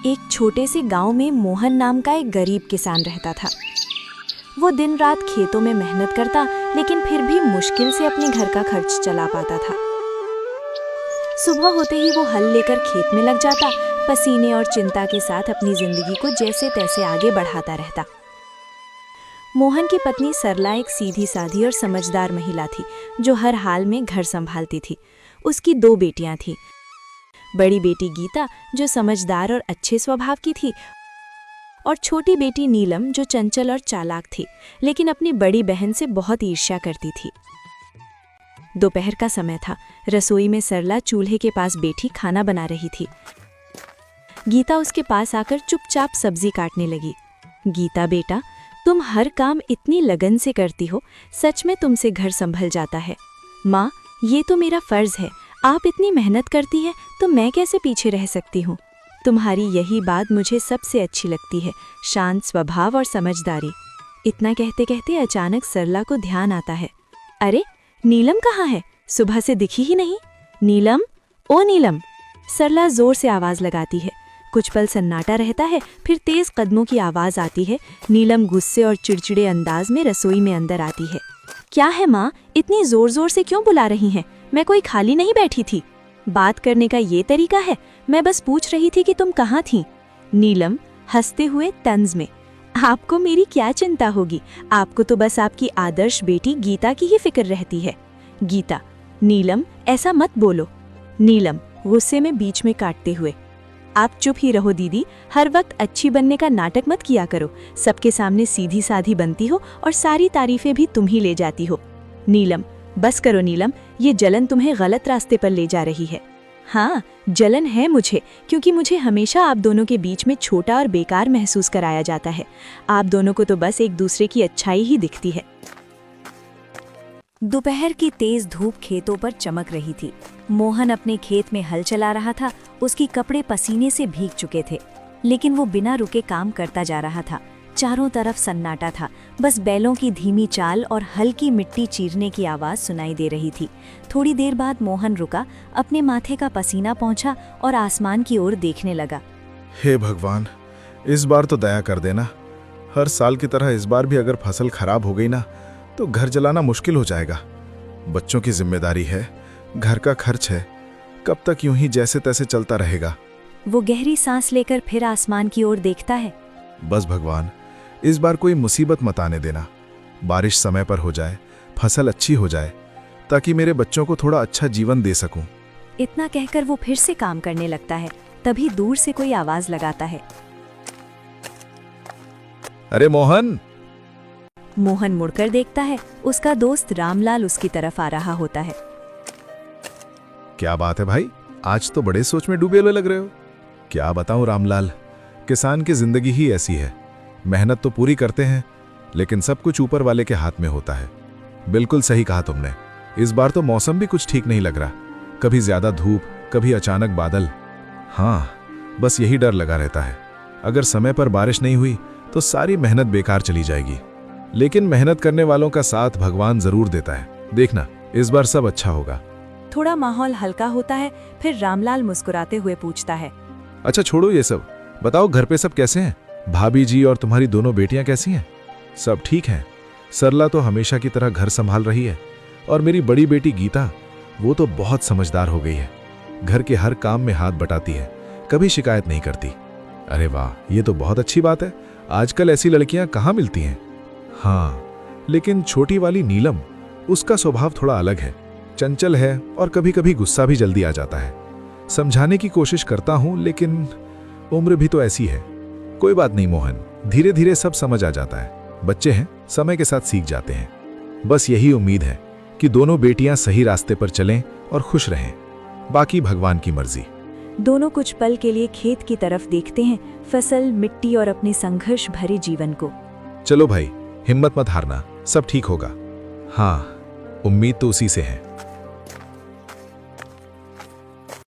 एक छोटे से गांव में मोहन नाम का एक गरीब किसान रहता था। वो दिन रात खेतों में मेहनत करता, लेकिन फिर भी मुश्किल से अपने घर का खर्च चला पाता था। सुबह होते ही वो हल लेकर खेत में लग जाता, पसीने और चिंता के साथ अपनी जिंदगी को जैसे तैसे आगे बढ़ाता रहता। मोहन की पत्नी सरला एक सीधी साधी और समझदार महिला थी, जो हर हाल में घर संभालती थी। उसकी 2 बेटियां थीं। बड़ी बेटी गीता, जो समझदार और अच्छे स्वभाव की थी, और छोटी बेटी नीलम, जो चंचल और चालाक थी, लेकिन अपनी बड़ी बहन से बहुत ईर्ष्या करती थी। दोपहर का समय था। रसोई में सरला चूल्हे के पास बैठी खाना बना रही थी। गीता उसके पास आकर चुपचाप सब्जी काटने लगी। गीता बेटा, तुम हर काम इतनी लगन से करती हो, सच में तुमसे घर संभल जाता है। माँ, ये तो मेरा फर्ज है, आप इतनी मेहनत करती है तो मैं कैसे पीछे रह सकती हूँ। तुम्हारी यही बात मुझे सबसे अच्छी लगती है, शांत स्वभाव और समझदारी। इतना कहते कहते अचानक सरला को ध्यान आता है, अरे नीलम कहाँ है? सुबह से दिखी ही नहीं। नीलम, ओ नीलम! सरला जोर से आवाज लगाती है। कुछ पल सन्नाटा रहता है, फिर तेज कदमों की आवाज आती है। नीलम गुस्से और चिड़चिड़े अंदाज में रसोई में अंदर आती है। क्या है माँ, इतनी जोर जोर से क्यों बुला रही हैं? मैं कोई खाली नहीं बैठी थी। बात करने का ये तरीका है? मैं बस पूछ रही थी कि तुम कहाँ थी। नीलम हंसते हुए तंज में, आपको मेरी क्या चिंता होगी, आपको तो बस आपकी आदर्श बेटी गीता की ही फिक्र रहती है। गीता, नीलम ऐसा मत बोलो। नीलम गुस्से में बीच में काटते हुए, आप चुप ही रहो दीदी, हर वक्त अच्छी बनने का नाटक मत किया करो। सबके सामने सीधी साधी बनती हो और सारी तारीफें भी तुम ही ले जाती हो। नीलम, बस करो नीलम, ये जलन तुम्हें गलत रास्ते पर ले जा रही है। हाँ, जलन है मुझे, क्योंकि मुझे हमेशा आप दोनों के बीच में छोटा और बेकार महसूस कराया जाता है। आप दोनों को तो बस एक दूसरे की अच्छाई ही दिखती है। दोपहर की तेज धूप खेतों पर चमक रही थी। मोहन अपने खेत में हल चला रहा था। उसके कपड़े पसीने से भीग चुके थे, लेकिन वो बिना रुके काम करता जा रहा था। चारों तरफ सन्नाटा था, बस बैलों की धीमी चाल और हल्की मिट्टी चीरने की आवाज सुनाई दे रही थी। थोड़ी देर बाद मोहन रुका, अपने माथे का पसीना पोंछा और आसमान की ओर देखने लगा। हे भगवान, इस बार तो दया कर देना। हर साल की तरह इस बार भी अगर फसल खराब हो गई ना, तो घर चलाना मुश्किल हो जाएगा। बच्चों की जिम्मेदारी है, घर का खर्च है, कब तक यूं ही जैसे तैसे चलता रहेगा। वो गहरी सांस लेकर फिर आसमान की ओर देखता है। बस भगवान, इस बार कोई मुसीबत मत आने देना। बारिश समय पर हो जाए, फसल अच्छी हो जाए, ताकि मेरे बच्चों को थोड़ा अच्छा जीवन दे सकूं। इतना कहकर वो फिर से काम करने लगता है। तभी दूर से कोई आवाज लगाता है, अरे मोहन! मोहन मुड़कर देखता है। उसका दोस्त रामलाल उसकी तरफ आ रहा होता है। क्या बात है भाई, आज तो बड़े सोच में डूबे हुए लग रहे हो। क्या बताऊं रामलाल, किसान की जिंदगी ही ऐसी है। मेहनत तो पूरी करते हैं, लेकिन सब कुछ ऊपर वाले के हाथ में होता है। बिल्कुल सही कहा तुमने। इस बार तो मौसम भी कुछ ठीक नहीं लग रहा, कभी ज्यादा धूप, कभी अचानक बादल। हाँ, बस यही डर लगा रहता है। अगर समय पर बारिश नहीं हुई तो सारी मेहनत बेकार चली जाएगी। लेकिन मेहनत करने वालों का साथ भगवान जरूर देता है। देखना, इस बार सब अच्छा होगा। थोड़ा माहौल हल्का होता है, फिर रामलाल मुस्कुराते हुए पूछता है, अच्छा छोड़ो ये सब, बताओ घर पे सब कैसे हैं? भाभी जी और तुम्हारी दोनों बेटियां कैसी हैं? सब ठीक हैं। सरला तो हमेशा की तरह घर संभाल रही है, और मेरी बड़ी बेटी गीता, वो तो बहुत समझदार हो गई है। घर के हर काम में हाथ बटाती है, कभी शिकायत नहीं करती। अरे वाह, ये तो बहुत अच्छी बात है। आजकल ऐसी लड़कियां कहाँ मिलती हैं। हाँ, लेकिन छोटी वाली नीलम, उसका स्वभाव थोड़ा अलग है, चंचल है और कभी कभी गुस्सा भी जल्दी आ जाता है। समझाने की कोशिश करता हूं, लेकिन उम्र भी तो ऐसी है। कोई बात नहीं मोहन, धीरे धीरे सब समझ आ जाता है। बच्चे हैं, समय के साथ सीख जाते हैं। बस यही उम्मीद है कि दोनों बेटियां सही रास्ते पर चलें और खुश रहें। बाकी भगवान की मर्जी। दोनों कुछ पल के लिए खेत की तरफ देखते हैं, फसल, मिट्टी और अपने संघर्ष भरे जीवन को। चलो भाई, हिम्मत मत हारना, सब ठीक होगा। हाँ, उम्मीद तो उसी से है।